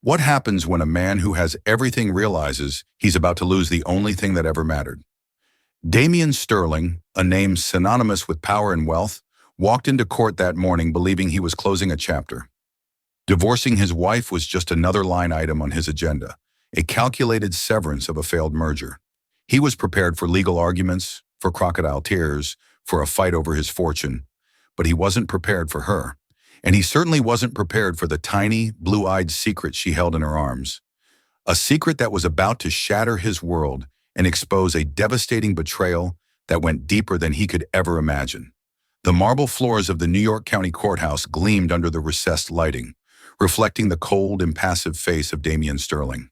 What happens when a man who has everything realizes he's about to lose the only thing that ever mattered? Damian Sterling, a name synonymous with power and wealth, walked into court that morning believing he was closing a chapter. Divorcing his wife was just another line item on his agenda, a calculated severance of a failed merger. He was prepared for legal arguments, for crocodile tears, for a fight over his fortune, but he wasn't prepared for her. And he certainly wasn't prepared for the tiny, blue-eyed secret she held in her arms. A secret that was about to shatter his world and expose a devastating betrayal that went deeper than he could ever imagine. The marble floors of the New York County Courthouse gleamed under the recessed lighting, reflecting the cold, impassive face of Damian Sterling.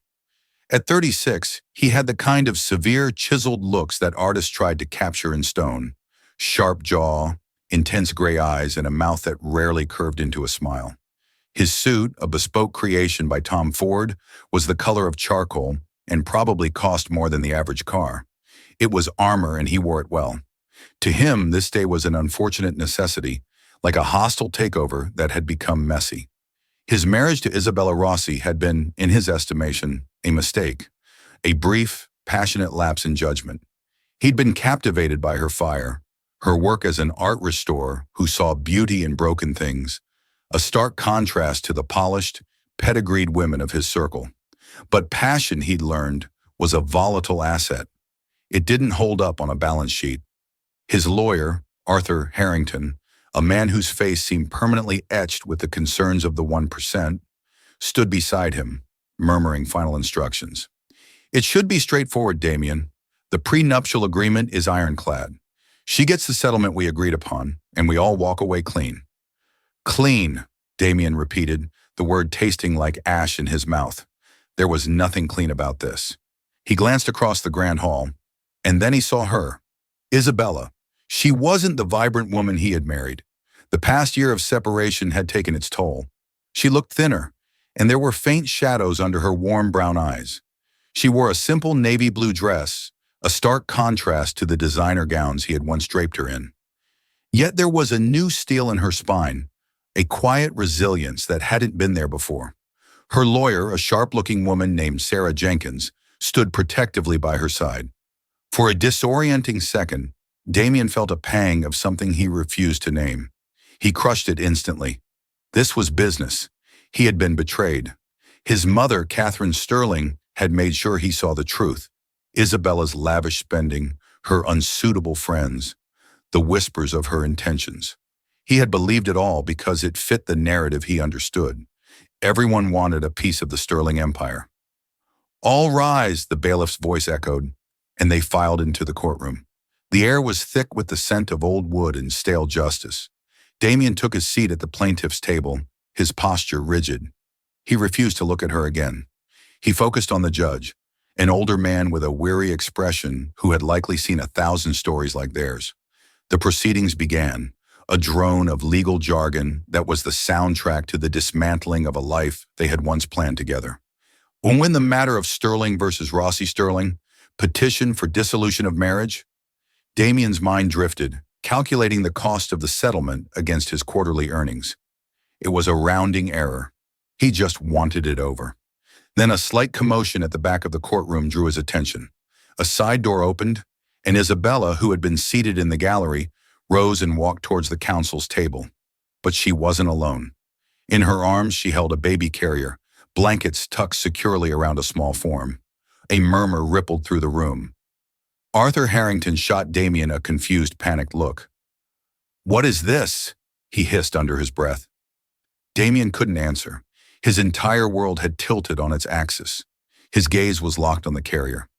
At 36, he had the kind of severe, chiseled looks that artists tried to capture in stone. Sharp jaw, intense gray eyes, and a mouth that rarely curved into a smile. His suit, a bespoke creation by Tom Ford, was the color of charcoal and probably cost more than the average car. It was armor and he wore it well. To him, this day was an unfortunate necessity, like a hostile takeover that had become messy. His marriage to Isabella Rossi had been, in his estimation, a mistake, a brief, passionate lapse in judgment. He'd been captivated by her fire, her work as an art restorer who saw beauty in broken things, a stark contrast to the polished, pedigreed women of his circle. But passion, he'd learned, was a volatile asset. It didn't hold up on a balance sheet. His lawyer, Arthur Harrington, a man whose face seemed permanently etched with the concerns of the 1%, stood beside him, murmuring final instructions. It should be straightforward, Damian. The prenuptial agreement is ironclad. She gets the settlement we agreed upon, and we all walk away clean. Clean, Damian repeated, the word tasting like ash in his mouth. There was nothing clean about this. He glanced across the grand hall, and then he saw her, Isabella. She wasn't the vibrant woman he had married. The past year of separation had taken its toll. She looked thinner, and there were faint shadows under her warm brown eyes. She wore a simple navy blue dress, a stark contrast to the designer gowns he had once draped her in. Yet there was a new steel in her spine, a quiet resilience that hadn't been there before. Her lawyer, a sharp-looking woman named Sarah Jenkins, stood protectively by her side. For a disorienting second, Damian felt a pang of something he refused to name. He crushed it instantly. This was business. He had been betrayed. His mother, Catherine Sterling, had made sure he saw the truth. Isabella's lavish spending, her unsuitable friends, the whispers of her intentions. He had believed it all because it fit the narrative he understood. Everyone wanted a piece of the Sterling empire. All rise, the bailiff's voice echoed, and they filed into the courtroom. The air was thick with the scent of old wood and stale justice. Damian took his seat at the plaintiff's table, his posture rigid. He refused to look at her again. He focused on the judge, an older man with a weary expression who had likely seen 1,000 stories like theirs. The proceedings began, a drone of legal jargon that was the soundtrack to the dismantling of a life they had once planned together. When the matter of Sterling versus Rossi Sterling, petition for dissolution of marriage, Damian's mind drifted, calculating the cost of the settlement against his quarterly earnings. It was a rounding error. He just wanted it over. Then a slight commotion at the back of the courtroom drew his attention. A side door opened, and Isabella, who had been seated in the gallery, rose and walked towards the counsel's table. But she wasn't alone. In her arms, she held a baby carrier, blankets tucked securely around a small form. A murmur rippled through the room. Arthur Harrington shot Damian a confused, panicked look. "What is this?" he hissed under his breath. Damian couldn't answer. His entire world had tilted on its axis. His gaze was locked on the carrier.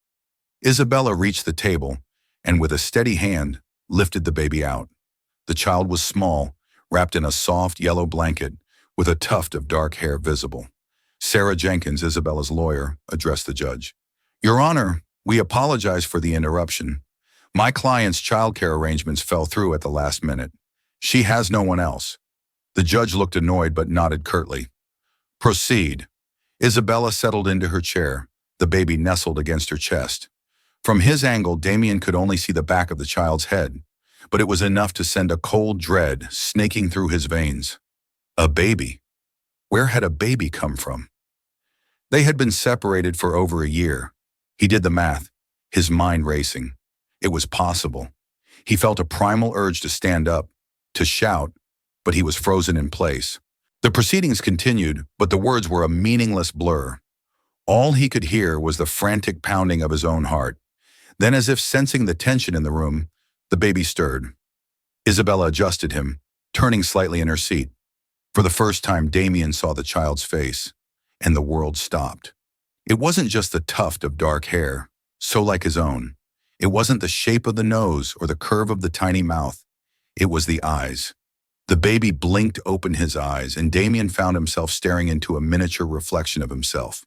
Isabella reached the table and, with a steady hand, lifted the baby out. The child was small, wrapped in a soft yellow blanket, with a tuft of dark hair visible. Sarah Jenkins, Isabella's lawyer, addressed the judge. "Your Honor, we apologize for the interruption. My client's childcare arrangements fell through at the last minute. She has no one else." The judge looked annoyed but nodded curtly. "Proceed." Isabella settled into her chair, the baby nestled against her chest. From his angle, Damian could only see the back of the child's head, but it was enough to send a cold dread snaking through his veins. A baby. Where had a baby come from? They had been separated for over a year. He did the math, his mind racing. It was possible. He felt a primal urge to stand up, to shout, but he was frozen in place. The proceedings continued, but the words were a meaningless blur. All he could hear was the frantic pounding of his own heart. Then, as if sensing the tension in the room, the baby stirred. Isabella adjusted him, turning slightly in her seat. For the first time, Damien saw the child's face, and the world stopped. It wasn't just the tuft of dark hair, so like his own. It wasn't the shape of the nose or the curve of the tiny mouth. It was the eyes. The baby blinked open his eyes, and Damien found himself staring into a miniature reflection of himself.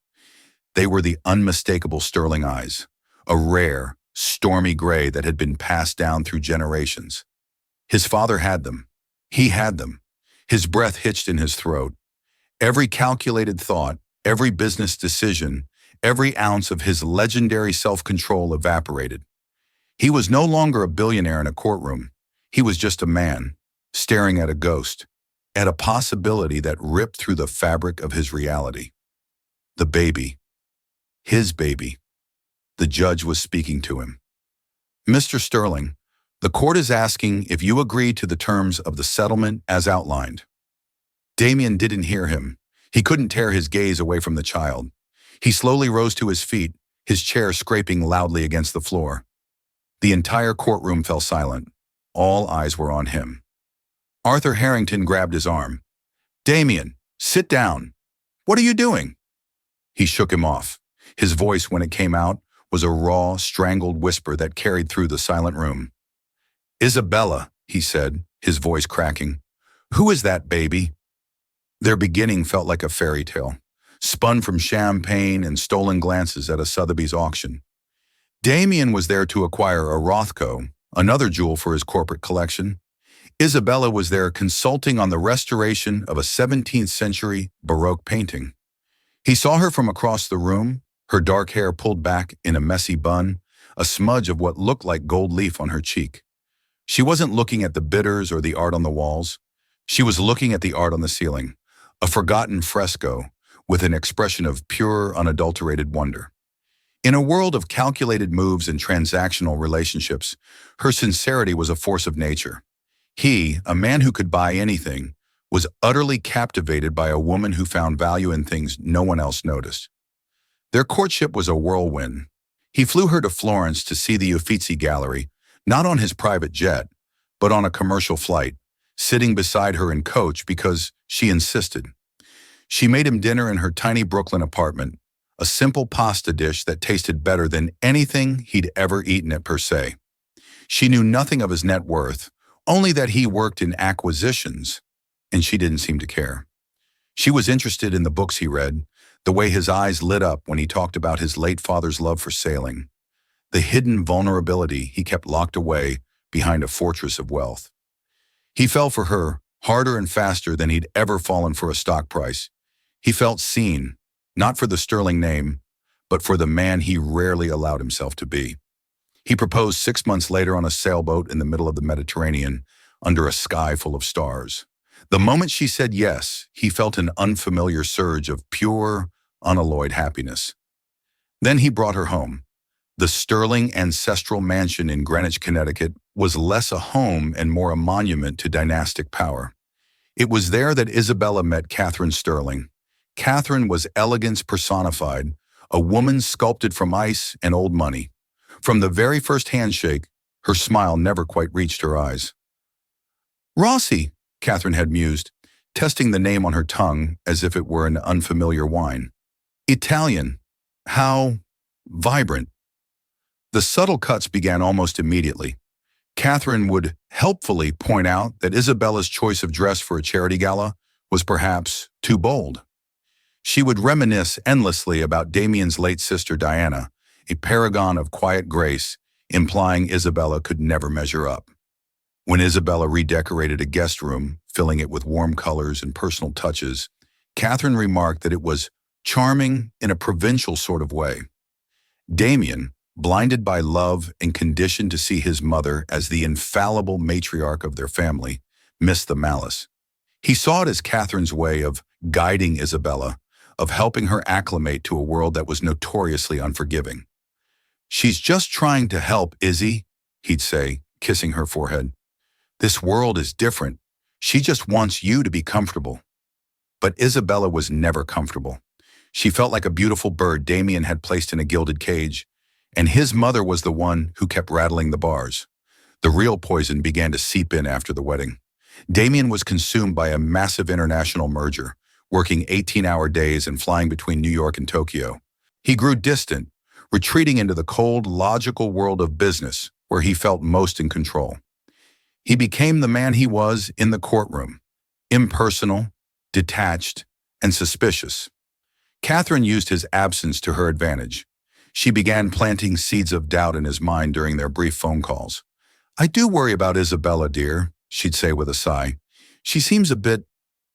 They were the unmistakable Sterling eyes, a rare, stormy gray that had been passed down through generations. His father had them. He had them. His breath hitched in his throat. Every calculated thought, every business decision, every ounce of his legendary self-control evaporated. He was no longer a billionaire in a courtroom. He was just a man, staring at a ghost, at a possibility that ripped through the fabric of his reality. The baby. His baby. The judge was speaking to him. Mr. Sterling, the court is asking if you agree to the terms of the settlement as outlined. Damien didn't hear him. He couldn't tear his gaze away from the child. He slowly rose to his feet, his chair scraping loudly against the floor. The entire courtroom fell silent. All eyes were on him. Arthur Harrington grabbed his arm. Damien, sit down. What are you doing? He shook him off. His voice, when it came out, was a raw, strangled whisper that carried through the silent room. Isabella, he said, his voice cracking. Who is that baby? Their beginning felt like a fairy tale, spun from champagne and stolen glances at a Sotheby's auction. Damien was there to acquire a Rothko, another jewel for his corporate collection. Isabella was there consulting on the restoration of a 17th century Baroque painting. He saw her from across the room, her dark hair pulled back in a messy bun, a smudge of what looked like gold leaf on her cheek. She wasn't looking at the bitters or the art on the walls. She was looking at the art on the ceiling, a forgotten fresco with an expression of pure, unadulterated wonder. In a world of calculated moves and transactional relationships, her sincerity was a force of nature. He, a man who could buy anything, was utterly captivated by a woman who found value in things no one else noticed. Their courtship was a whirlwind. He flew her to Florence to see the Uffizi Gallery, not on his private jet, but on a commercial flight, sitting beside her in coach because she insisted. She made him dinner in her tiny Brooklyn apartment, a simple pasta dish that tasted better than anything he'd ever eaten at per se. She knew nothing of his net worth, only that he worked in acquisitions, and she didn't seem to care. She was interested in the books he read, the way his eyes lit up when he talked about his late father's love for sailing, the hidden vulnerability he kept locked away behind a fortress of wealth. He fell for her harder and faster than he'd ever fallen for a stock price. He felt seen, not for the sterling name, but for the man he rarely allowed himself to be. He proposed 6 months later on a sailboat in the middle of the Mediterranean, under a sky full of stars. The moment she said yes, he felt an unfamiliar surge of pure, unalloyed happiness. Then he brought her home. The Sterling ancestral mansion in Greenwich, Connecticut, was less a home and more a monument to dynastic power. It was there that Isabella met Catherine Sterling. Catherine was elegance personified, a woman sculpted from ice and old money. From the very first handshake, her smile never quite reached her eyes. Rossi, Catherine had mused, testing the name on her tongue as if it were an unfamiliar wine. Italian. How vibrant. The subtle cuts began almost immediately. Catherine would helpfully point out that Isabella's choice of dress for a charity gala was perhaps too bold. She would reminisce endlessly about Damien's late sister Diana, a paragon of quiet grace, implying Isabella could never measure up. When Isabella redecorated a guest room, filling it with warm colors and personal touches, Catherine remarked that it was charming in a provincial sort of way. Damien, blinded by love and conditioned to see his mother as the infallible matriarch of their family, missed the malice. He saw it as Catherine's way of guiding Isabella, of helping her acclimate to a world that was notoriously unforgiving. "She's just trying to help, Izzy," he'd say, kissing her forehead. "This world is different. She just wants you to be comfortable." But Isabella was never comfortable. She felt like a beautiful bird Damien had placed in a gilded cage, and his mother was the one who kept rattling the bars. The real poison began to seep in after the wedding. Damien was consumed by a massive international merger, working 18-hour days and flying between New York and Tokyo. He grew distant, retreating into the cold, logical world of business, where he felt most in control. He became the man he was in the courtroom: impersonal, detached, and suspicious. Catherine used his absence to her advantage. She began planting seeds of doubt in his mind during their brief phone calls. "I do worry about Isabella, dear," she'd say with a sigh. "She seems a bit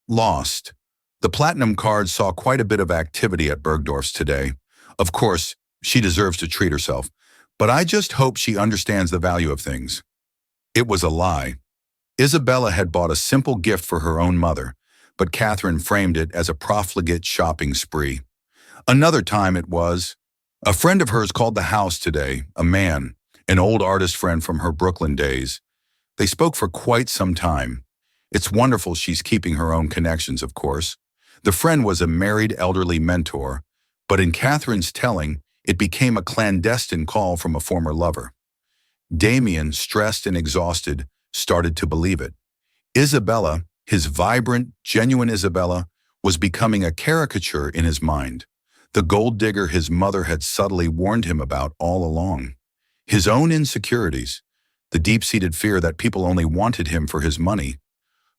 lost." The platinum card saw quite a bit of activity at Bergdorf's today. "Of course, she deserves to treat herself, but I just hope she understands the value of things." It was a lie. Isabella had bought a simple gift for her own mother, but Catherine framed it as a profligate shopping spree. Another time it was, a friend of hers called the house today, a man, an old artist friend from her Brooklyn days. They spoke for quite some time. It's wonderful she's keeping her own connections, of course. The friend was a married elderly mentor, but in Catherine's telling, it became a clandestine call from a former lover. Damien, stressed and exhausted, started to believe it. Isabella, his vibrant, genuine Isabella, was becoming a caricature in his mind, the gold digger his mother had subtly warned him about all along. His own insecurities, the deep-seated fear that people only wanted him for his money,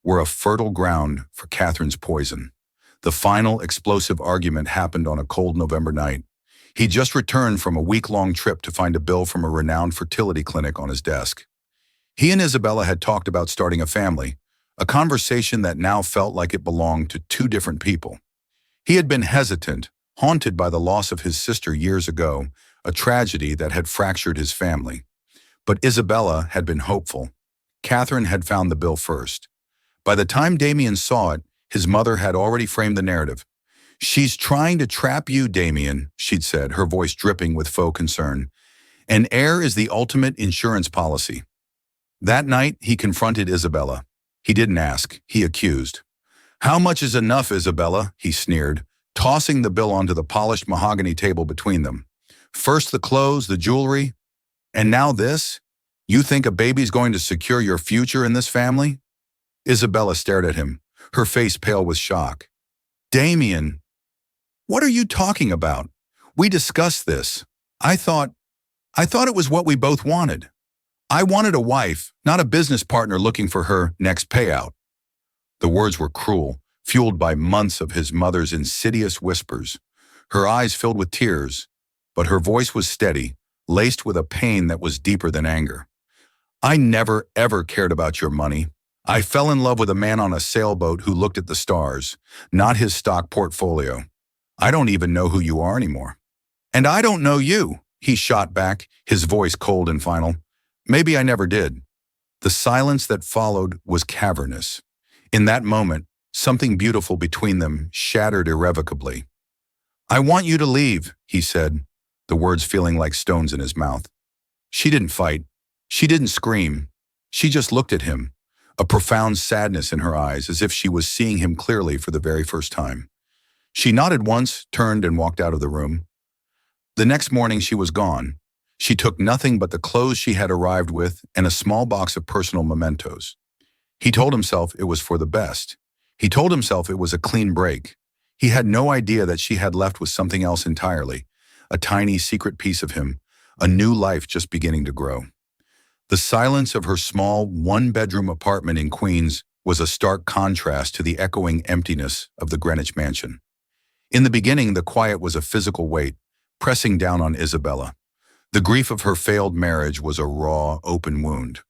were a fertile ground for Catherine's poison. The final explosive argument happened on a cold November night. He just returned from a week-long trip to find a bill from a renowned fertility clinic on his desk. He and Isabella had talked about starting a family, a conversation that now felt like it belonged to two different people. He had been hesitant, haunted by the loss of his sister years ago, a tragedy that had fractured his family. But Isabella had been hopeful. Catherine had found the bill first. By the time Damien saw it, his mother had already framed the narrative. "She's trying to trap you, Damien," she'd said, her voice dripping with faux concern. "An heir is the ultimate insurance policy." That night, he confronted Isabella. He didn't ask, he accused. "How much is enough, Isabella?" he sneered, tossing the bill onto the polished mahogany table between them. "First the clothes, the jewelry, and now this? You think a baby's going to secure your future in this family?" Isabella stared at him, her face pale with shock. "Damien, what are you talking about? We discussed this. I thought it was what we both wanted. I wanted a wife, not a business partner looking for her next payout." The words were cruel, fueled by months of his mother's insidious whispers. Her eyes filled with tears, but her voice was steady, laced with a pain that was deeper than anger. "I never, ever cared about your money. I fell in love with a man on a sailboat who looked at the stars, not his stock portfolio. I don't even know who you are anymore." "And I don't know you," he shot back, his voice cold and final. "Maybe I never did." The silence that followed was cavernous. In that moment, something beautiful between them shattered irrevocably. "I want you to leave," he said, the words feeling like stones in his mouth. She didn't fight. She didn't scream. She just looked at him, a profound sadness in her eyes, as if she was seeing him clearly for the very first time. She nodded once, turned, and walked out of the room. The next morning she was gone. She took nothing but the clothes she had arrived with and a small box of personal mementos. He told himself it was for the best. He told himself it was a clean break. He had no idea that she had left with something else entirely, a tiny secret piece of him, a new life just beginning to grow. The silence of her small, one-bedroom apartment in Queens was a stark contrast to the echoing emptiness of the Greenwich mansion. In the beginning, the quiet was a physical weight, pressing down on Isabella. The grief of her failed marriage was a raw, open wound.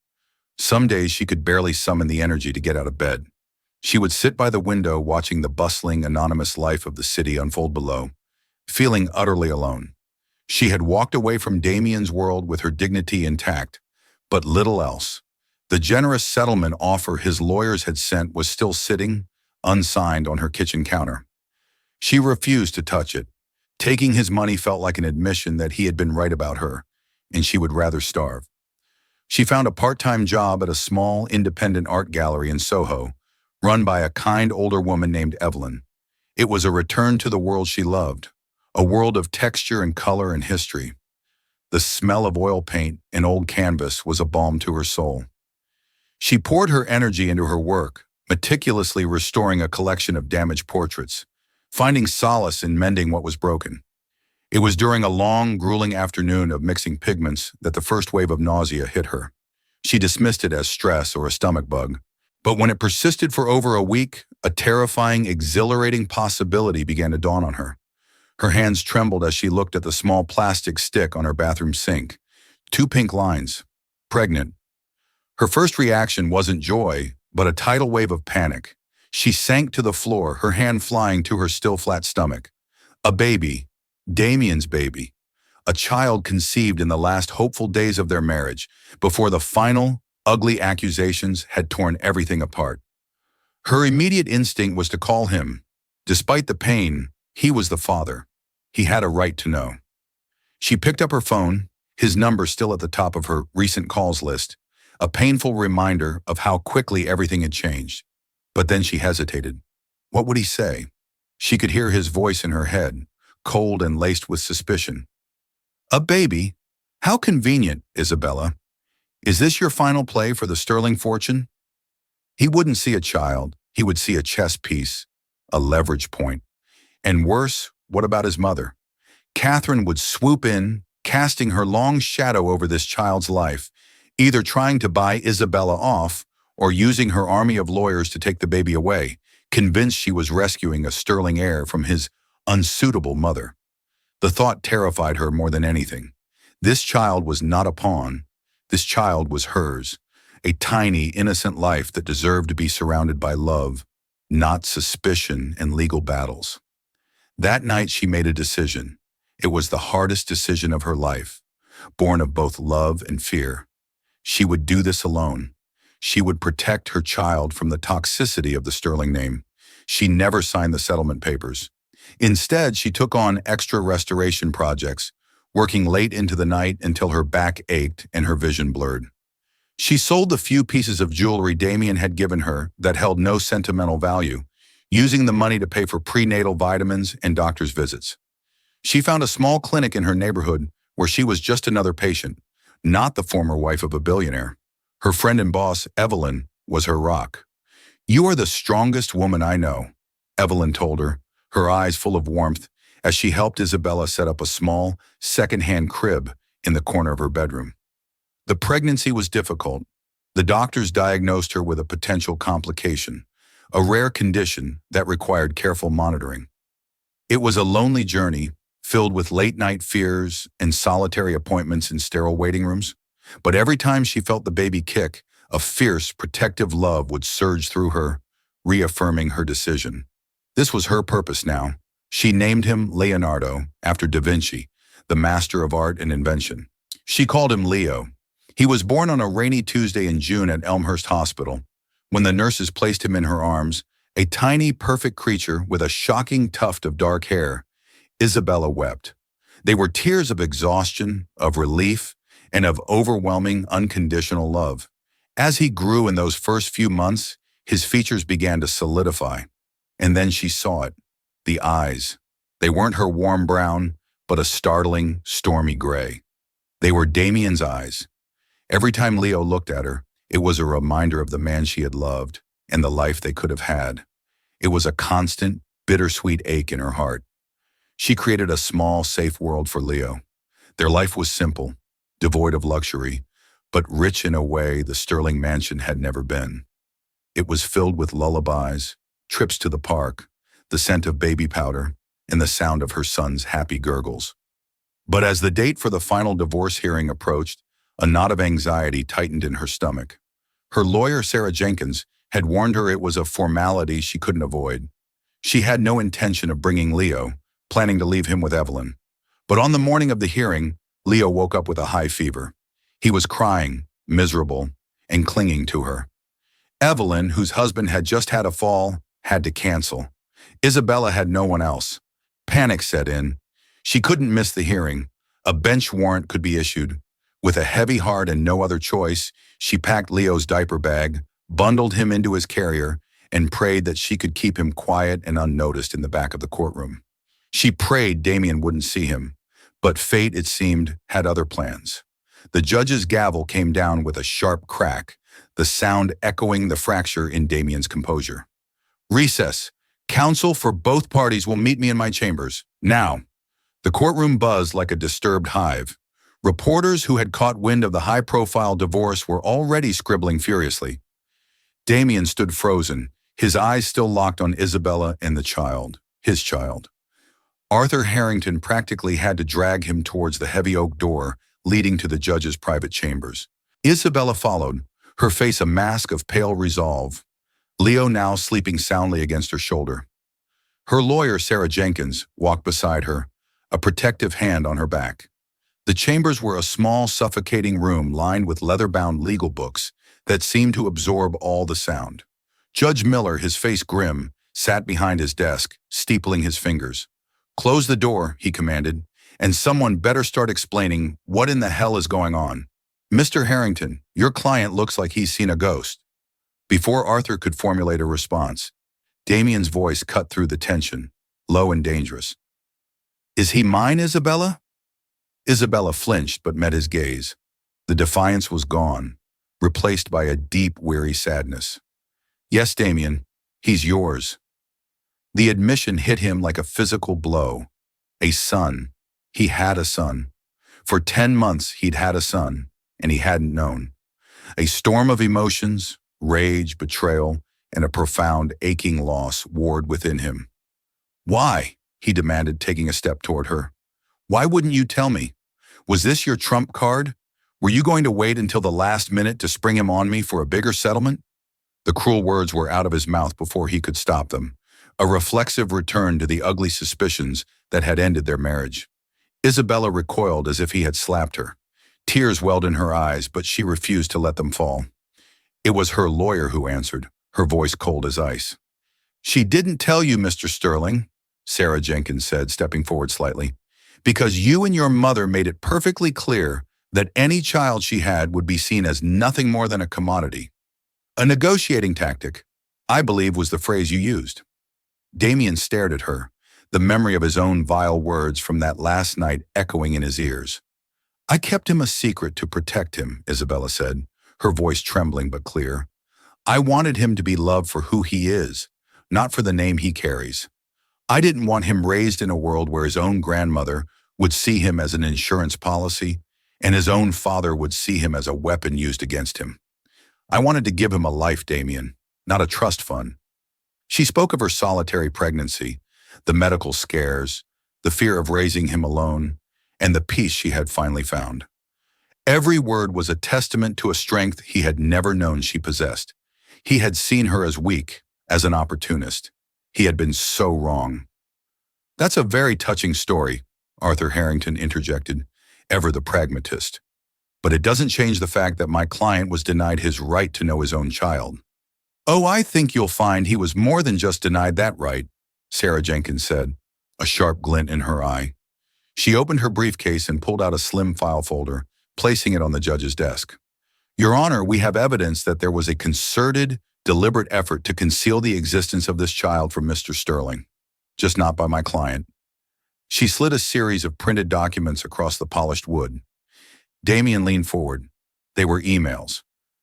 Some days she could barely summon the energy to get out of bed. She would sit by the window watching the bustling, anonymous life of the city unfold below, feeling utterly alone. She had walked away from Damien's world with her dignity intact, but little else. The generous settlement offer his lawyers had sent was still sitting, unsigned, on her kitchen counter. She refused to touch it. Taking his money felt like an admission that he had been right about her, and she would rather starve. She found a part-time job at a small, independent art gallery in Soho, run by a kind older woman named Evelyn. It was a return to the world she loved, a world of texture and color and history. The smell of oil paint and old canvas was a balm to her soul. She poured her energy into her work, meticulously restoring a collection of damaged portraits, finding solace in mending what was broken. It was during a long, grueling afternoon of mixing pigments that the first wave of nausea hit her. She dismissed it as stress or a stomach bug. But when it persisted for over a week, a terrifying, exhilarating possibility began to dawn on her. Her hands trembled as she looked at the small plastic stick on her bathroom sink. 2 pink lines. Pregnant. Her first reaction wasn't joy, but a tidal wave of panic. She sank to the floor, her hand flying to her still flat stomach. A baby. Damien's baby. A child conceived in the last hopeful days of their marriage, before the final, ugly accusations had torn everything apart. Her immediate instinct was to call him. Despite the pain, he was the father. He had a right to know. She picked up her phone, his number still at the top of her recent calls list, a painful reminder of how quickly everything had changed. But then she hesitated. What would he say? She could hear his voice in her head, cold and laced with suspicion. A baby? How convenient, Isabella. Is this your final play for the sterling fortune? He wouldn't see a child. He would see a chess piece, a leverage point. And worse, what about his mother? Catherine would swoop in, casting her long shadow over this child's life, either trying to buy Isabella off or using her army of lawyers to take the baby away, convinced she was rescuing a sterling heir from his unsuitable mother. The thought terrified her more than anything. This child was not a pawn. This child was hers, a tiny, innocent life that deserved to be surrounded by love, not suspicion and legal battles. That night she made a decision. It was the hardest decision of her life, born of both love and fear. She would do this alone. She would protect her child from the toxicity of the sterling name. She never signed the settlement papers. Instead, she took on extra restoration projects, working late into the night until her back ached and her vision blurred. She sold the few pieces of jewelry Damien had given her that held no sentimental value, using the money to pay for prenatal vitamins and doctor's visits. She found a small clinic in her neighborhood where she was just another patient, not the former wife of a billionaire. Her friend and boss, Evelyn, was her rock. "You are the strongest woman I know," Evelyn told her, her eyes full of warmth, as she helped Isabella set up a small, second-hand crib in the corner of her bedroom. The pregnancy was difficult. The doctors diagnosed her with a potential complication, a rare condition that required careful monitoring. It was a lonely journey, filled with late-night fears and solitary appointments in sterile waiting rooms. But every time she felt the baby kick, a fierce, protective love would surge through her, reaffirming her decision. This was her purpose now. She named him Leonardo, after Da Vinci, the master of art and invention. She called him Leo. He was born on a rainy Tuesday in June at Elmhurst Hospital. When the nurses placed him in her arms, a tiny, perfect creature with a shocking tuft of dark hair, Isabella wept. They were tears of exhaustion, of relief, and of overwhelming, unconditional love. As he grew in those first few months, his features began to solidify. And then she saw it. The eyes. They weren't her warm brown, but a startling, stormy gray. They were Damien's eyes. Every time Leo looked at her, it was a reminder of the man she had loved and the life they could have had. It was a constant, bittersweet ache in her heart. She created a small, safe world for Leo. Their life was simple, devoid of luxury, but rich in a way the Sterling mansion had never been. It was filled with lullabies, trips to the park, the scent of baby powder, and the sound of her son's happy gurgles. But as the date for the final divorce hearing approached, a knot of anxiety tightened in her stomach. Her lawyer, Sarah Jenkins, had warned her it was a formality she couldn't avoid. She had no intention of bringing Leo, planning to leave him with Evelyn. But on the morning of the hearing, Leo woke up with a high fever. He was crying, miserable, and clinging to her. Evelyn, whose husband had just had a fall, had to cancel. Isabella had no one else. Panic set in. She couldn't miss the hearing. A bench warrant could be issued. With a heavy heart and no other choice, she packed Leo's diaper bag, bundled him into his carrier, and prayed that she could keep him quiet and unnoticed in the back of the courtroom. She prayed Damien wouldn't see him, but fate, it seemed, had other plans. The judge's gavel came down with a sharp crack, the sound echoing the fracture in Damien's composure. Recess. Counsel for both parties will meet me in my chambers. Now. The courtroom buzzed like a disturbed hive. Reporters who had caught wind of the high-profile divorce were already scribbling furiously. Damien stood frozen, his eyes still locked on Isabella and the child, his child. Arthur Harrington practically had to drag him towards the heavy oak door leading to the judge's private chambers. Isabella followed, her face a mask of pale resolve, Leo now sleeping soundly against her shoulder. Her lawyer, Sarah Jenkins, walked beside her, a protective hand on her back. The chambers were a small, suffocating room lined with leather-bound legal books that seemed to absorb all the sound. Judge Miller, his face grim, sat behind his desk, steepling his fingers. "Close the door," he commanded, "and someone better start explaining what in the hell is going on. Mr. Harrington, your client looks like he's seen a ghost." Before Arthur could formulate a response, Damien's voice cut through the tension, low and dangerous. "Is he mine, Isabella?" Isabella flinched but met his gaze. The defiance was gone, replaced by a deep, weary sadness. "Yes, Damien, he's yours." The admission hit him like a physical blow. A son. He had a son. For 10 months he'd had a son, and he hadn't known. A storm of emotions, rage, betrayal, and a profound, aching loss warred within him. "Why?" he demanded, taking a step toward her. "Why wouldn't you tell me? Was this your trump card? Were you going to wait until the last minute to spring him on me for a bigger settlement?" The cruel words were out of his mouth before he could stop them, a reflexive return to the ugly suspicions that had ended their marriage. Isabella recoiled as if he had slapped her. Tears welled in her eyes, but she refused to let them fall. It was her lawyer who answered, her voice cold as ice. "She didn't tell you, Mr. Sterling," Sarah Jenkins said, stepping forward slightly, "because you and your mother made it perfectly clear that any child she had would be seen as nothing more than a commodity. A negotiating tactic, I believe, was the phrase you used." Damien stared at her, the memory of his own vile words from that last night echoing in his ears. "I kept him a secret to protect him," Isabella said, her voice trembling but clear. "I wanted him to be loved for who he is, not for the name he carries. I didn't want him raised in a world where his own grandmother would see him as an insurance policy, and his own father would see him as a weapon used against him. I wanted to give him a life, Damien, not a trust fund." She spoke of her solitary pregnancy, the medical scares, the fear of raising him alone, and the peace she had finally found. Every word was a testament to a strength he had never known she possessed. He had seen her as weak, as an opportunist. He had been so wrong. "That's a very touching story," Arthur Harrington interjected, ever the pragmatist. "But it doesn't change the fact that my client was denied his right to know his own child." "Oh, I think you'll find he was more than just denied that right," Sarah Jenkins said, a sharp glint in her eye. She opened her briefcase and pulled out a slim file folder, placing it on the judge's desk. "Your Honor, we have evidence that there was a concerted, deliberate effort to conceal the existence of this child from Mr. Sterling, just not by my client." She slid a series of printed documents across the polished wood. Damien leaned forward. They were emails.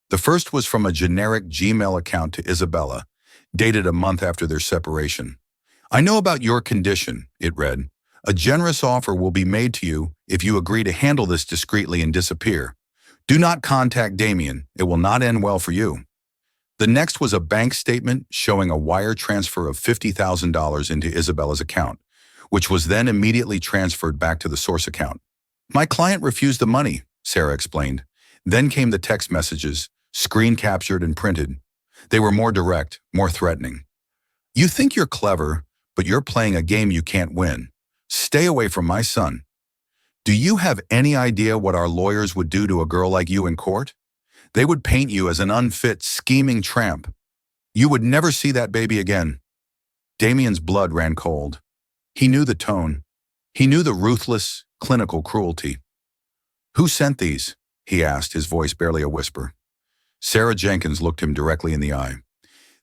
The first was from a generic Gmail account to Isabella, dated a month after their separation. "I know about your condition," it read. "A generous offer will be made to you if you agree to handle this discreetly and disappear. Do not contact Damien. It will not end well for you." The next was a bank statement showing a wire transfer of $50,000 into Isabella's account, which was then immediately transferred back to the source account. "My client refused the money," Sarah explained. Then came the text messages, screen captured and printed. They were more direct, more threatening. "You think you're clever, but you're playing a game you can't win. Stay away from my son. Do you have any idea what our lawyers would do to a girl like you in court? They would paint you as an unfit, scheming tramp. You would never see that baby again." Damien's blood ran cold. He knew the tone. He knew the ruthless, clinical cruelty. "Who sent these?" he asked, his voice barely a whisper. Sarah Jenkins looked him directly in the eye.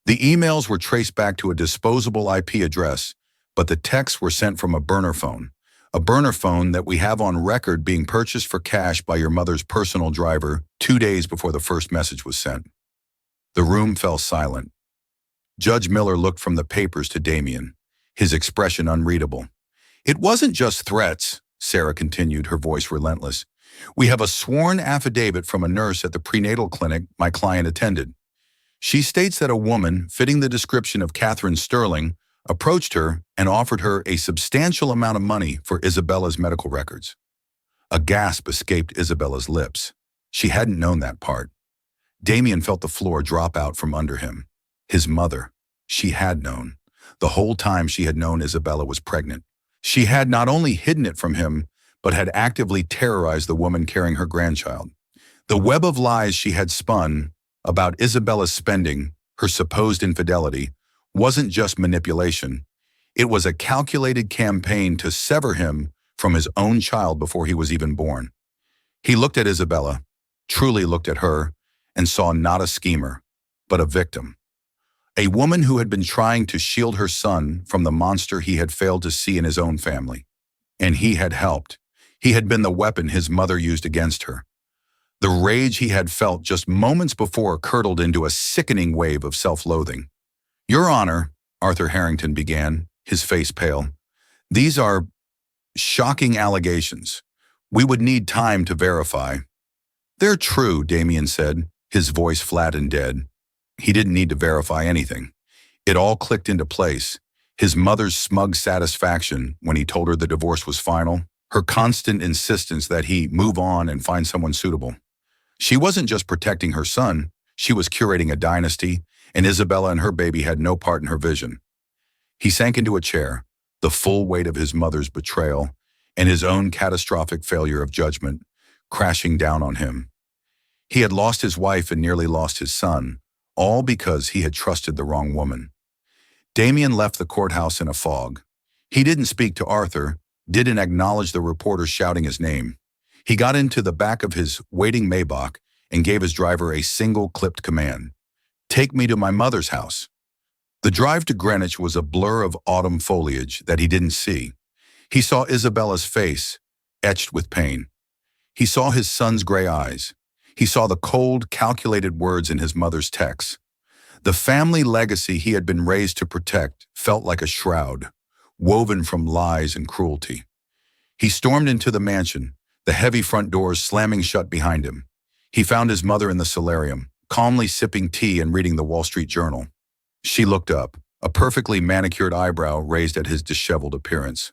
The emails were traced back to a disposable IP address, but the texts were sent from a burner phone that we have on record being purchased for cash by your mother's personal driver 2 days before the first message was sent. The room fell silent. Judge Miller looked from the papers to Damien, his expression unreadable. "It wasn't just threats," Sarah continued, her voice relentless. "We have a sworn affidavit from a nurse at the prenatal clinic my client attended. She states that a woman fitting the description of Catherine Sterling approached her and offered her a substantial amount of money for Isabella's medical records." A gasp escaped Isabella's lips. She hadn't known that part. Damien felt the floor drop out from under him. His mother. She had known. The whole time she had known Isabella was pregnant. She had not only hidden it from him, but had actively terrorized the woman carrying her grandchild. The web of lies she had spun about Isabella's spending, her supposed infidelity, wasn't just manipulation. It was a calculated campaign to sever him from his own child before he was even born. He looked at Isabella, truly looked at her, and saw not a schemer, but a victim. A woman who had been trying to shield her son from the monster he had failed to see in his own family. And he had helped. He had been the weapon his mother used against her. The rage he had felt just moments before curdled into a sickening wave of self-loathing. "Your Honor," Arthur Harrington began, his face pale, "these are shocking allegations. We would need time to verify." "They're true," Damien said, his voice flat and dead. He didn't need to verify anything. It all clicked into place. His mother's smug satisfaction when he told her the divorce was final, her constant insistence that he move on and find someone suitable. She wasn't just protecting her son, she was curating a dynasty, and Isabella and her baby had no part in her vision. He sank into a chair, the full weight of his mother's betrayal and his own catastrophic failure of judgment crashing down on him. He had lost his wife and nearly lost his son, all because he had trusted the wrong woman. Damien left the courthouse in a fog. He didn't speak to Arthur, didn't acknowledge the reporter shouting his name. He got into the back of his waiting Maybach and gave his driver a single clipped command. "Take me to my mother's house." The drive to Greenwich was a blur of autumn foliage that he didn't see. He saw Isabella's face, etched with pain. He saw his son's gray eyes. He saw the cold, calculated words in his mother's texts. The family legacy he had been raised to protect felt like a shroud, woven from lies and cruelty. He stormed into the mansion, the heavy front doors slamming shut behind him. He found his mother in the solarium, calmly sipping tea and reading the Wall Street Journal. She looked up, a perfectly manicured eyebrow raised at his disheveled appearance.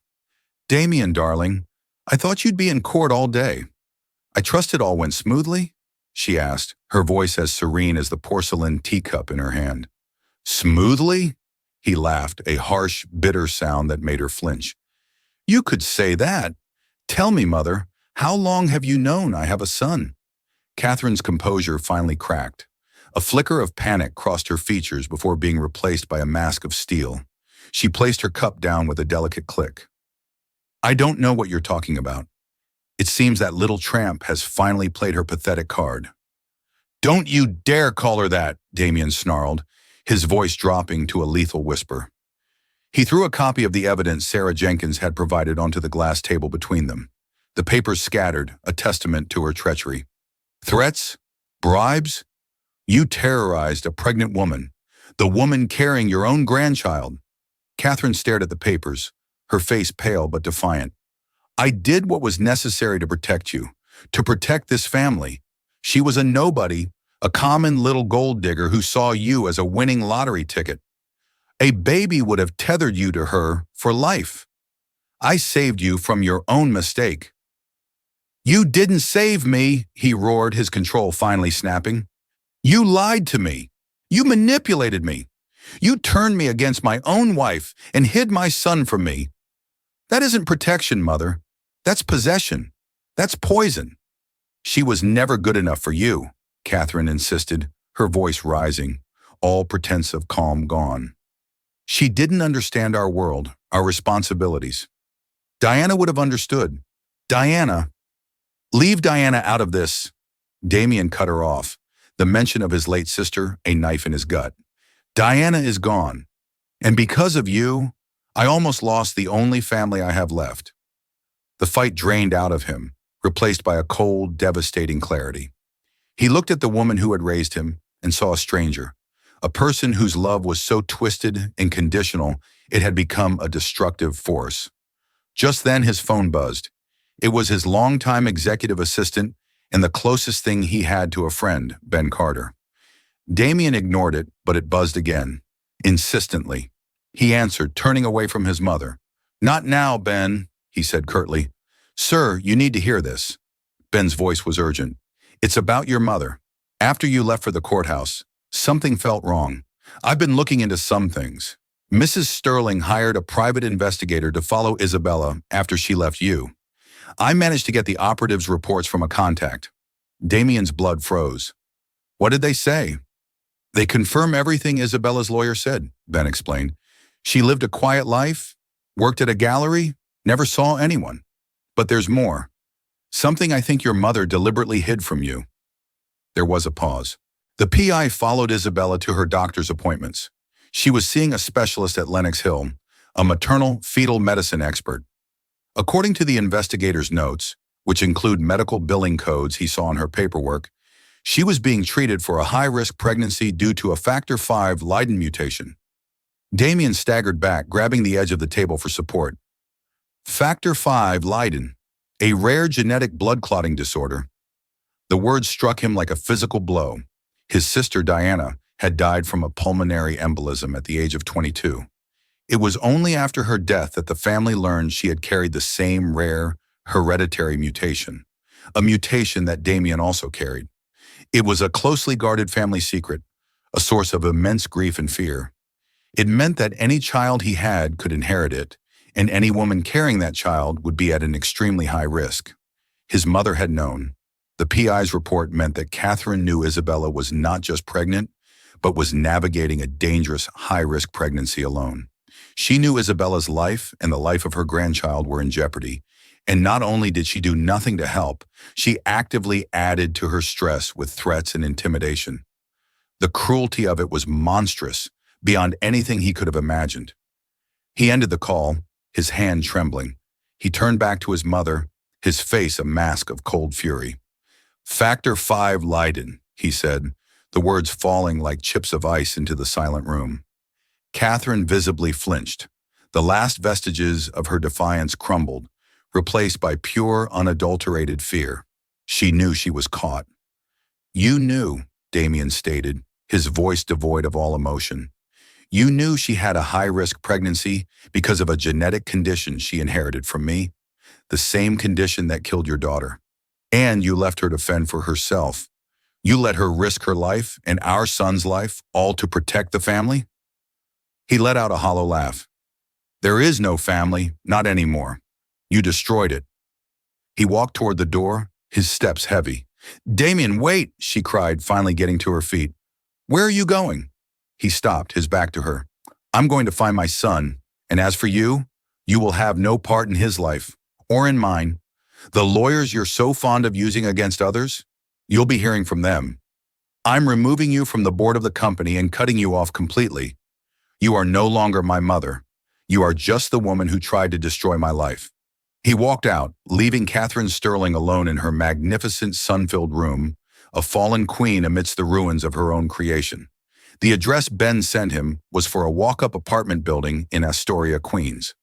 "Damien, darling, I thought you'd be in court all day. I trust it all went smoothly?" she asked, her voice as serene as the porcelain teacup in her hand. "Smoothly?" He laughed, a harsh, bitter sound that made her flinch. "You could say that. Tell me, Mother, how long have you known I have a son?" Catherine's composure finally cracked. A flicker of panic crossed her features before being replaced by a mask of steel. She placed her cup down with a delicate click. "I don't know what you're talking about. It seems that little tramp has finally played her pathetic card." "Don't you dare call her that," Damien snarled, his voice dropping to a lethal whisper. He threw a copy of the evidence Sarah Jenkins had provided onto the glass table between them. The papers scattered, a testament to her treachery. "Threats? Bribes? You terrorized a pregnant woman, the woman carrying your own grandchild." Catherine stared at the papers, her face pale but defiant. "I did what was necessary to protect you, to protect this family. She was a nobody, a common little gold digger who saw you as a winning lottery ticket. A baby would have tethered you to her for life. I saved you from your own mistake." "You didn't save me," he roared, his control finally snapping. "You lied to me. You manipulated me. You turned me against my own wife and hid my son from me. That isn't protection, Mother. That's possession. That's poison." "She was never good enough for you," Catherine insisted, her voice rising, all pretense of calm gone. She didn't understand our world, our responsibilities. Diana would have understood. Diana, leave Diana out of this. Damien cut her off. The mention of his late sister, a knife in his gut. Diana is gone. And because of you, I almost lost the only family I have left. The fight drained out of him, replaced by a cold, devastating clarity. He looked at the woman who had raised him and saw a stranger, a person whose love was so twisted and conditional it had become a destructive force. Just then his phone buzzed. It was his longtime executive assistant and the closest thing he had to a friend, Ben Carter. Damien ignored it, but it buzzed again, insistently. He answered, turning away from his mother. Not now, Ben, he said curtly. Sir, you need to hear this. Ben's voice was urgent. It's about your mother. After you left for the courthouse, something felt wrong. I've been looking into some things. Mrs. Sterling hired a private investigator to follow Isabella after she left you. I managed to get the operative's reports from a contact. Damien's blood froze. What did they say? They confirm everything Isabella's lawyer said, Ben explained. She lived a quiet life, worked at a gallery, never saw anyone. But there's more. Something I think your mother deliberately hid from you. There was a pause. The PI followed Isabella to her doctor's appointments. She was seeing a specialist at Lenox Hill, a maternal fetal medicine expert. According to the investigator's notes, which include medical billing codes he saw in her paperwork, she was being treated for a high-risk pregnancy due to a factor V Leiden mutation. Damien staggered back, grabbing the edge of the table for support. Factor V Leiden, a rare genetic blood clotting disorder. The word struck him like a physical blow. His sister, Diana, had died from a pulmonary embolism at the age of 22. It was only after her death that the family learned she had carried the same rare, hereditary mutation, a mutation that Damien also carried. It was a closely guarded family secret, a source of immense grief and fear. It meant that any child he had could inherit it, and any woman carrying that child would be at an extremely high risk. His mother had known. The PI's report meant that Catherine knew Isabella was not just pregnant, but was navigating a dangerous, high-risk pregnancy alone. She knew Isabella's life and the life of her grandchild were in jeopardy, and not only did she do nothing to help, she actively added to her stress with threats and intimidation. The cruelty of it was monstrous, beyond anything he could have imagined. He ended the call, his hand trembling. He turned back to his mother, his face a mask of cold fury. Factor V Leiden, he said, the words falling like chips of ice into the silent room. Catherine visibly flinched. The last vestiges of her defiance crumbled, replaced by pure, unadulterated fear. She knew she was caught. You knew, Damien stated, his voice devoid of all emotion. You knew she had a high-risk pregnancy because of a genetic condition she inherited from me, the same condition that killed your daughter. And you left her to fend for herself. You let her risk her life and our son's life, all to protect the family? He let out a hollow laugh. There is no family, not anymore. You destroyed it. He walked toward the door, his steps heavy. Damien, wait, she cried, finally getting to her feet. Where are you going? He stopped, his back to her. I'm going to find my son, and as for you, you will have no part in his life, or in mine. The lawyers you're so fond of using against others, you'll be hearing from them. I'm removing you from the board of the company and cutting you off completely. You are no longer my mother. You are just the woman who tried to destroy my life. He walked out, leaving Catherine Sterling alone in her magnificent sun-filled room, a fallen queen amidst the ruins of her own creation. The address Ben sent him was for a walk-up apartment building in Astoria, Queens.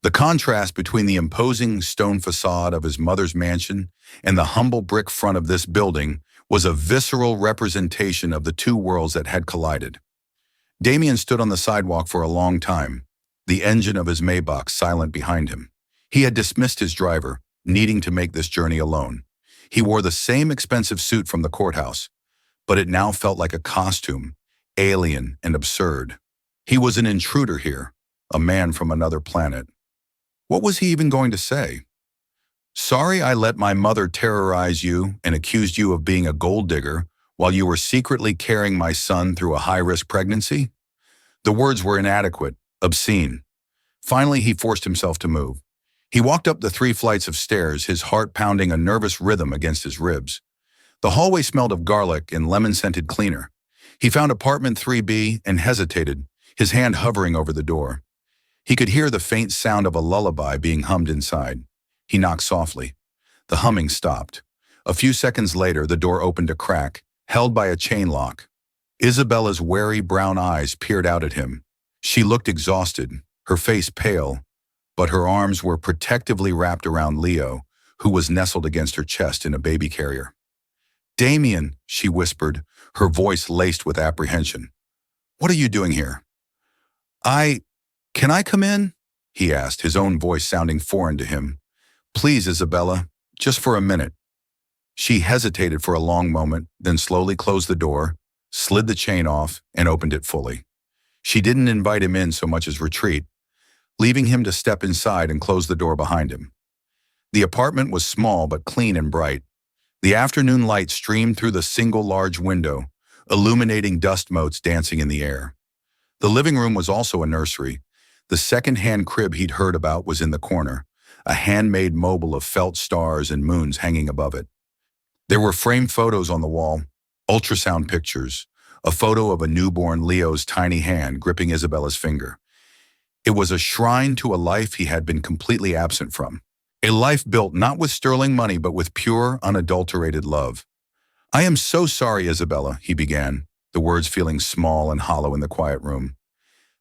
The contrast between the imposing stone facade of his mother's mansion and the humble brick front of this building was a visceral representation of the two worlds that had collided. Damien stood on the sidewalk for a long time, the engine of his Maybach silent behind him. He had dismissed his driver, needing to make this journey alone. He wore the same expensive suit from the courthouse, but it now felt like a costume, alien and absurd. He was an intruder here, a man from another planet. What was he even going to say? Sorry I let my mother terrorize you and accused you of being a gold digger while you were secretly carrying my son through a high-risk pregnancy? The words were inadequate, Obscene. Finally, he forced himself to move. He walked up the 3 flights of stairs, his heart pounding a nervous rhythm against his ribs. The hallway smelled of garlic and lemon-scented cleaner. He found apartment 3B and hesitated, his hand hovering over the door. He could hear the faint sound of a lullaby being hummed inside. He knocked softly. The humming stopped. A few seconds later, the door opened a crack, held by a chain lock. Isabella's wary brown eyes peered out at him. She looked exhausted, her face pale, but her arms were protectively wrapped around Leo, who was nestled against her chest in a baby carrier. "Damien," she whispered, her voice laced with apprehension. "What are you doing here?" Can I come in?" he asked, his own voice sounding foreign to him. "Please, Isabella, just for a minute." She hesitated for a long moment, then slowly closed the door, slid the chain off, and opened it fully. She didn't invite him in so much as retreat, leaving him to step inside and close the door behind him. The apartment was small but clean and bright. The afternoon light streamed through the single large window, illuminating dust motes dancing in the air. The living room was also a nursery. The second-hand crib he'd heard about was in the corner, a handmade mobile of felt stars and moons hanging above it. There were framed photos on the wall, ultrasound pictures, a photo of a newborn Leo's tiny hand gripping Isabella's finger. It was a shrine to a life he had been completely absent from. A life built not with sterling money but with pure, unadulterated love. "I am so sorry, Isabella," he began, the words feeling small and hollow in the quiet room.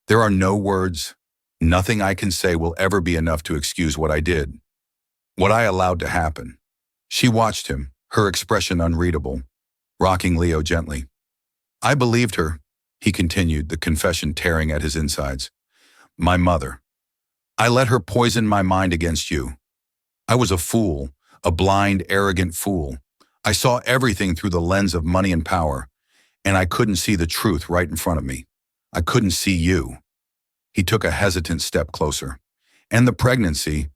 "There are no words. Nothing I can say will ever be enough to excuse what I did, what I allowed to happen." She watched him, her expression unreadable, rocking Leo gently. "I believed her," he continued, the confession tearing at his insides. "My mother. I let her poison my mind against you. I was a fool, a blind, arrogant fool. I saw everything through the lens of money and power, and I couldn't see the truth right in front of me. I couldn't see you." He took a hesitant step closer. "And the pregnancy,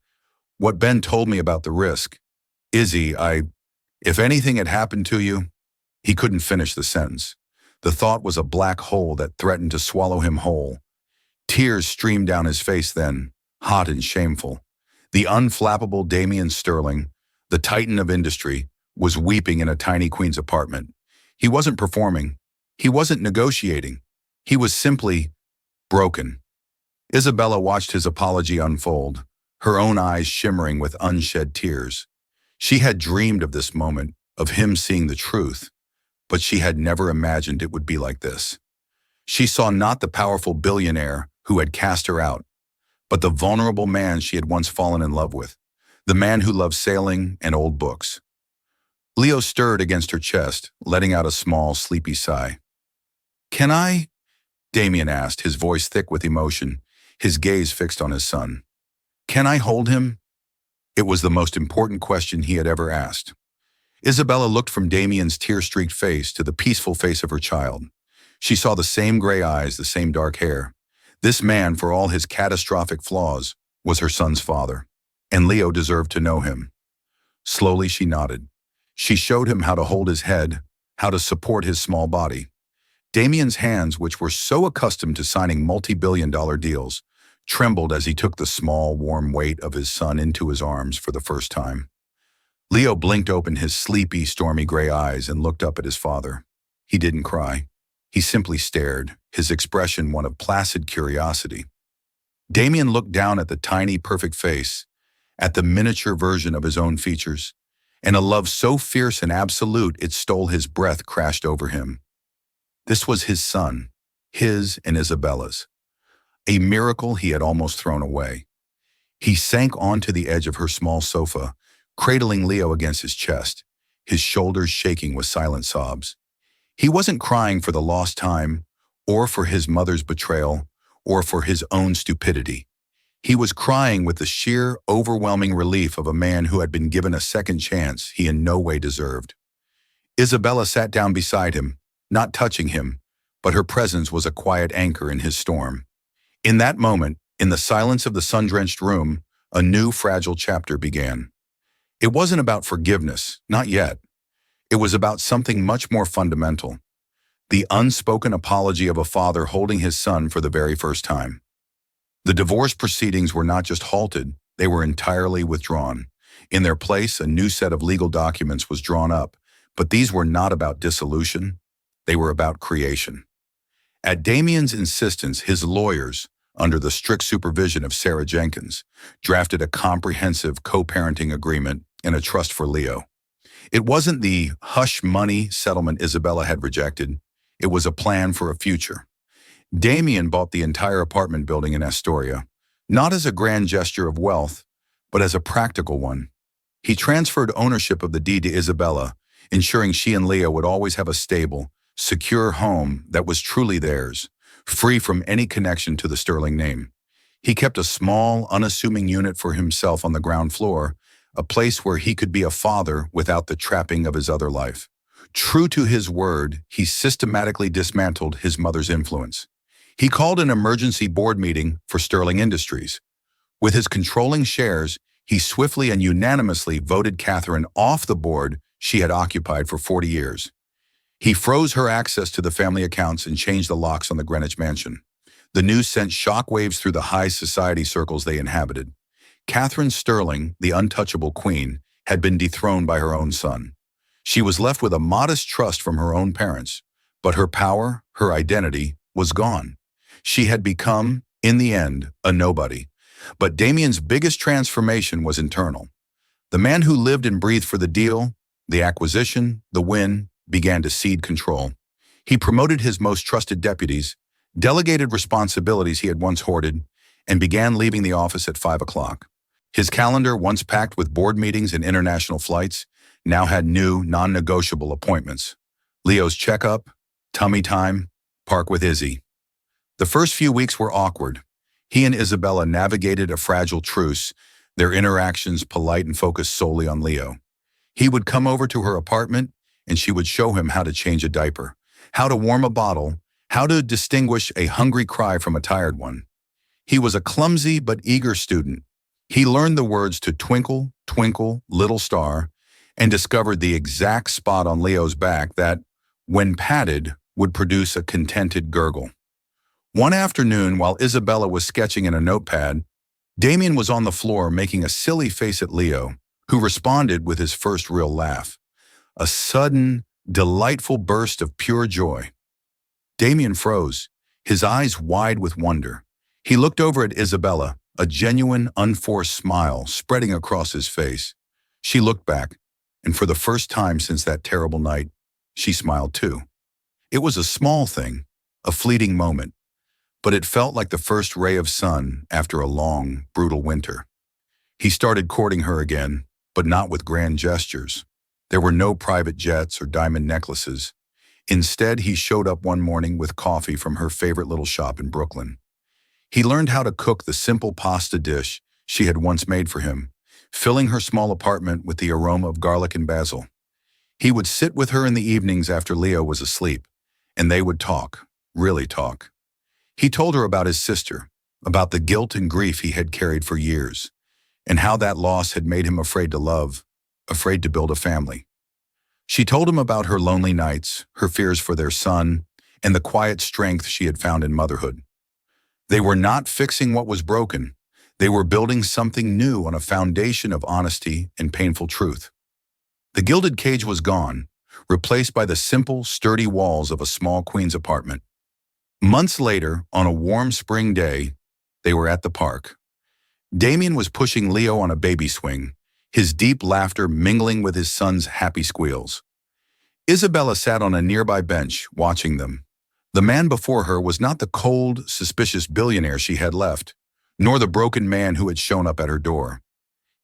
what Ben told me about the risk. Izzy, if anything had happened to you..." He couldn't finish the sentence. The thought was a black hole that threatened to swallow him whole. Tears streamed down his face then, hot and shameful. The unflappable Damien Sterling, the titan of industry, was weeping in a tiny Queen's apartment. He wasn't performing. He wasn't negotiating. He was simply broken. Isabella watched his apology unfold, her own eyes shimmering with unshed tears. She had dreamed of this moment, of him seeing the truth, but she had never imagined it would be like this. She saw not the powerful billionaire who had cast her out, but the vulnerable man she had once fallen in love with, the man who loved sailing and old books. Leo stirred against her chest, letting out a small, sleepy sigh. "Can I?" Damien asked, his voice thick with emotion, his gaze fixed on his son. "Can I hold him?" It was the most important question he had ever asked. Isabella looked from Damien's tear-streaked face to the peaceful face of her child. She saw the same gray eyes, the same dark hair. This man, for all his catastrophic flaws, was her son's father, and Leo deserved to know him. Slowly she nodded. She showed him how to hold his head, how to support his small body. Damien's hands, which were so accustomed to signing multi-billion-dollar deals, trembled as he took the small, warm weight of his son into his arms for the first time. Leo blinked open his sleepy, stormy gray eyes and looked up at his father. He didn't cry. He simply stared, his expression one of placid curiosity. Damien looked down at the tiny, perfect face, at the miniature version of his own features, and a love so fierce and absolute it stole his breath crashed over him. This was his son, his and Isabella's. A miracle he had almost thrown away. He sank onto the edge of her small sofa, cradling Leo against his chest, his shoulders shaking with silent sobs. He wasn't crying for the lost time, or for his mother's betrayal, or for his own stupidity. He was crying with the sheer, overwhelming relief of a man who had been given a second chance he in no way deserved. Isabella sat down beside him, not touching him, but her presence was a quiet anchor in his storm. In that moment, in the silence of the sun-drenched room, a new fragile chapter began. It wasn't about forgiveness, not yet. It was about something much more fundamental. The unspoken apology of a father holding his son for the very first time. The divorce proceedings were not just halted, they were entirely withdrawn. In their place, a new set of legal documents was drawn up, but these were not about dissolution, they were about creation. At Damien's insistence, his lawyers, under the strict supervision of Sarah Jenkins, drafted a comprehensive co-parenting agreement and a trust for Leo. It wasn't the hush money settlement Isabella had rejected, it was a plan for a future. Damien bought the entire apartment building in Astoria, not as a grand gesture of wealth, but as a practical one. He transferred ownership of the deed to Isabella, ensuring she and Leo would always have a stable, secure home that was truly theirs, free from any connection to the Sterling name. He kept a small, unassuming unit for himself on the ground floor, a place where he could be a father without the trapping of his other life. True to his word, he systematically dismantled his mother's influence. He called an emergency board meeting for Sterling Industries. With his controlling shares, he swiftly and unanimously voted Catherine off the board she had occupied for 40 years. He froze her access to the family accounts and changed the locks on the Greenwich mansion. The news sent shockwaves through the high society circles they inhabited. Catherine Sterling, the untouchable queen, had been dethroned by her own son. She was left with a modest trust from her own parents, but her power, her identity, was gone. She had become, in the end, a nobody. But Damien's biggest transformation was internal. The man who lived and breathed for the deal, the acquisition, the win, began to cede control. He promoted his most trusted deputies, delegated responsibilities he had once hoarded, and began leaving the office at 5 o'clock. His calendar, once packed with board meetings and international flights, now had new, non-negotiable appointments. Leo's checkup, tummy time, park with Izzy. The first few weeks were awkward. He and Isabella navigated a fragile truce, their interactions polite and focused solely on Leo. He would come over to her apartment, and she would show him how to change a diaper, how to warm a bottle, how to distinguish a hungry cry from a tired one. He was a clumsy but eager student. He learned the words to Twinkle, Twinkle, Little Star, and discovered the exact spot on Leo's back that, when patted, would produce a contented gurgle. One afternoon, while Isabella was sketching in a notepad, Damien was on the floor making a silly face at Leo, who responded with his first real laugh. A sudden, delightful burst of pure joy. Damien froze, his eyes wide with wonder. He looked over at Isabella, a genuine, unforced smile spreading across his face. She looked back, and for the first time since that terrible night, she smiled too. It was a small thing, a fleeting moment, but it felt like the first ray of sun after a long, brutal winter. He started courting her again, but not with grand gestures. There were no private jets or diamond necklaces. Instead, he showed up one morning with coffee from her favorite little shop in Brooklyn. He learned how to cook the simple pasta dish she had once made for him, filling her small apartment with the aroma of garlic and basil. He would sit with her in the evenings after Leo was asleep, and they would talk, really talk. He told her about his sister, about the guilt and grief he had carried for years, and how that loss had made him afraid to love, afraid to build a family. She told him about her lonely nights, her fears for their son, and the quiet strength she had found in motherhood. They were not fixing what was broken. They were building something new on a foundation of honesty and painful truth. The gilded cage was gone, replaced by the simple, sturdy walls of a small queen's apartment. Months later, on a warm spring day, they were at the park. Damien was pushing Leo on a baby swing, his deep laughter mingling with his son's happy squeals. Isabella sat on a nearby bench, watching them. The man before her was not the cold, suspicious billionaire she had left, nor the broken man who had shown up at her door.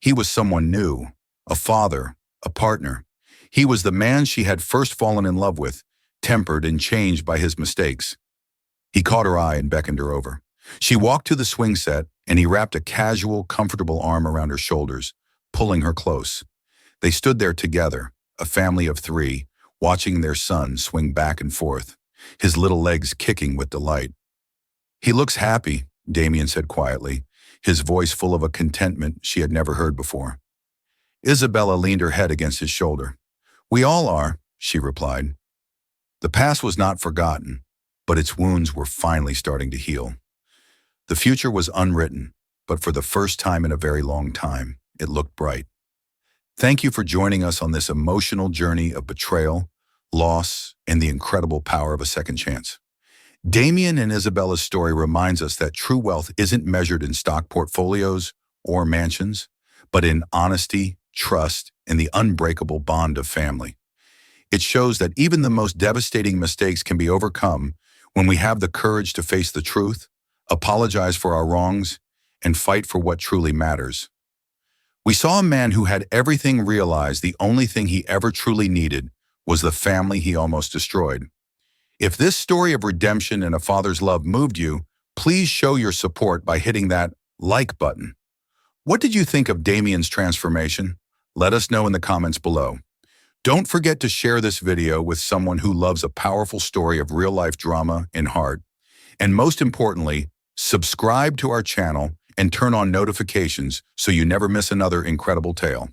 He was someone new, a father, a partner. He was the man she had first fallen in love with, tempered and changed by his mistakes. He caught her eye and beckoned her over. She walked to the swing set, and he wrapped a casual, comfortable arm around her shoulders, pulling her close. They stood there together, a family of 3, watching their son swing back and forth, his little legs kicking with delight. "He looks happy," Damien said quietly, his voice full of a contentment she had never heard before. Isabella leaned her head against his shoulder. "We all are," she replied. The past was not forgotten, but its wounds were finally starting to heal. The future was unwritten, but for the first time in a very long time, it looked bright. Thank you for joining us on this emotional journey of betrayal, loss, and the incredible power of a second chance. Damien and Isabella's story reminds us that true wealth isn't measured in stock portfolios or mansions, but in honesty, trust, and the unbreakable bond of family. It shows that even the most devastating mistakes can be overcome when we have the courage to face the truth, apologize for our wrongs, and fight for what truly matters. We saw a man who had everything realize the only thing he ever truly needed was the family he almost destroyed. If this story of redemption and a father's love moved you, please show your support by hitting that like button. What did you think of Damien's transformation? Let us know in the comments below. Don't forget to share this video with someone who loves a powerful story of real-life drama in heart. And most importantly, subscribe to our channel and turn on notifications so you never miss another incredible tale.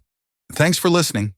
Thanks for listening.